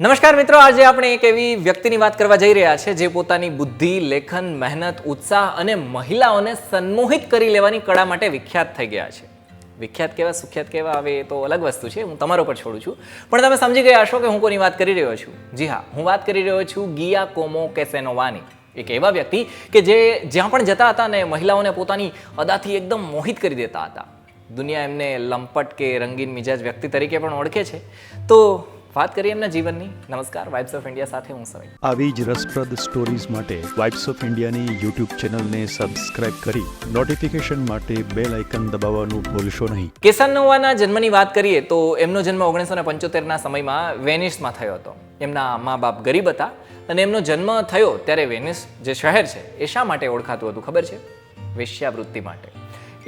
નમસ્કાર મિત્રો, આજે આપણે એક એવી વ્યક્તિની વાત કરવા જઈ રહ્યા છે જે પોતાની બુદ્ધિ, લેખન, મહેનત, ઉત્સાહ અને મહિલાઓને સન્મોહિત કરી લેવાની કળા માટે વિખ્યાત થઈ ગયા છે. વિખ્યાત કેવા સુખ્યાત કેવા હવે એ તો અલગ વસ્તુ છે, હું તમારા પર છોડું છું. પણ તમે સમજી ગયા હશો કે હું કોની વાત કરી રહ્યો છું. જી હા, હું વાત કરી રહ્યો છું ગિયાકોમો કેસેનોવાની. એક એવા વ્યક્તિ કે જે જ્યાં પણ જતા હતા ને મહિલાઓને પોતાની અદાથી એકદમ મોહિત કરી દેતા હતા. દુનિયા એમને લંપટ કે રંગીન મિજાજ વ્યક્તિ તરીકે પણ ઓળખે છે. તો વાત કરીએ એમના જીવનની. નમસ્કાર, વાઇબ્સ ઓફ ઇન્ડિયા સાથે હું સમીર. આવી જ રસપ્રદ સ્ટોરીઝ માટે વાઇબ્સ ઓફ ઇન્ડિયાની યુટ્યુબ ચેનલને સબસ્ક્રાઇબ કરી નોટિફિકેશન માટે બેલ આઇકન દબાવવાનું ભૂલશો નહીં. કેસાનોવાના જન્મની વાત કરીએ તો એમનો જન્મ 1975ના સમયમાં વેનિસમાં થયો હતો. એમના મા બાપ ગરીબ હતા અને એમનો જન્મ થયો ત્યારે વેનિસ જે શહેર છે એ શા માટે ઓળખાતું હતું ખબર છે? વેશ્યાવૃત્તિ માટે.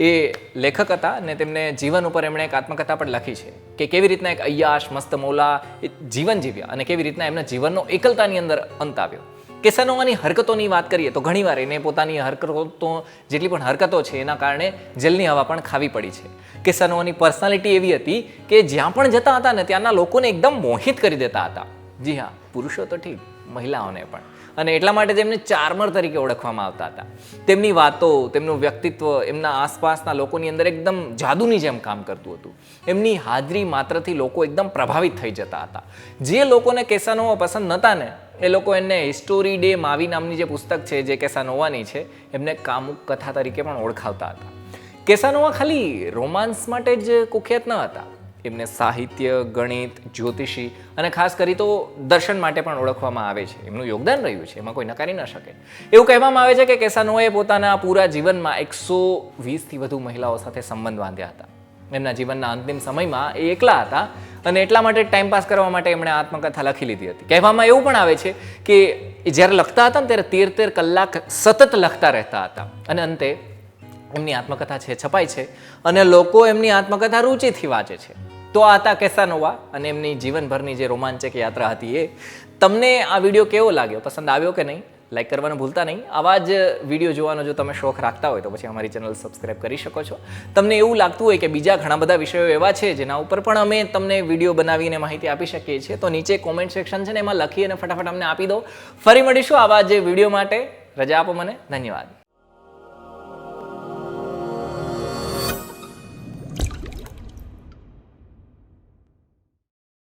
એ લેખક હતા અને તેમને જીવન ઉપર એમણે એક આત્મકથા પણ લખી છે કે કેવી રીતના એક અય્યાશ મસ્ત મૌલા જીવન જીવ્યા અને કેવી રીતના એમના જીવનનો એકલતાની અંદર અંત આવ્યો. કેસાનોવાની હરકતોની વાત કરીએ તો ઘણીવાર એને પોતાની હરકતો જેટલી પણ હરકતો છે એના કારણે જેલની હવા પણ ખાવી પડી છે. કેસાનોવાની પર્સનાલિટી એવી હતી કે જ્યાં પણ જતા હતા ને ત્યાંના લોકોને એકદમ મોહિત કરી દેતા હતા. જી હા, પુરુષો તો ઠીક, મહિલાઓને પણ. અને એટલા માટે તેમને ચાર્મર તરીકે ઓળખવામાં આવતા હતા. તેમની વાતો, તેમનું વ્યક્તિત્વ એમના આસપાસના લોકોની અંદર એકદમ જાદુની જેમ કામ કરતું હતું. એમની હાજરી માત્રથી લોકો એકદમ પ્રભાવિત થઈ જતા હતા. જે લોકોને કેસાનોવા પસંદ નહોતા ને એ લોકો એમને હિસ્ટોરી ડે માવી નામની જે પુસ્તક છે જે કેસાનોવાની છે એમને કામુક કથા તરીકે પણ ઓળખાવતા હતા. કેસાનોવા ખાલી રોમાન્સ માટે જ કુખ્યાત ન હતા. એમને સાહિત્ય, ગણિત, જ્યોતિષી અને ખાસ કરી તો દર્શન માટે પણ ઓળખવામાં આવે છે. એમનું યોગદાન રહ્યું છે, એમાં કોઈ નકારી ન શકે. એવું કહેવામાં આવે છે કે કેસાનોવાએ પોતાના પૂરા જીવનમાં 120થી વધુ મહિલાઓ સાથે સંબંધ બાંધ્યા હતા. એમના જીવનના અંતિમ સમયમાં એ એકલા હતા અને એટલા માટે ટાઈમ પાસ કરવા માટે એમણે આત્મકથા લખી લીધી હતી. કહેવામાં એવું પણ આવે છે કે જ્યારે લખતા હતા ને ત્યારે 13 કલાક સતત લખતા રહેતા હતા અને અંતે એમની આત્મકથા છે છપાય છે અને લોકો એમની આત્મકથા રૂચિથી વાંચે છે. તો આ હતા કેસાનોવા અને એમની જીવનભરની જે રોમાંચક યાત્રા હતી એ. તમને આ વિડીયો કેવો લાગ્યો? પસંદ આવ્યો કે નહીં? લાઈક કરવાનું ભૂલતા નહીં. આવા જ વિડીયો જોવાનો જો તમે શોખ રાખતા હોય તો પછી અમારી ચેનલ સબસ્ક્રાઈબ કરી શકો છો. તમને એવું લાગતું હોય કે બીજા ઘણા બધા વિષયો એવા છે જેના ઉપર પણ અમે તમને વિડીયો બનાવીને માહિતી આપી શકીએ છીએ તો નીચે કોમેન્ટ સેક્શન છે ને એમાં લખી અને ફટાફટ અમને આપી દો. ફરી મળીશું આવા જે વિડીયો માટે. રજા આપો મને. ધન્યવાદ.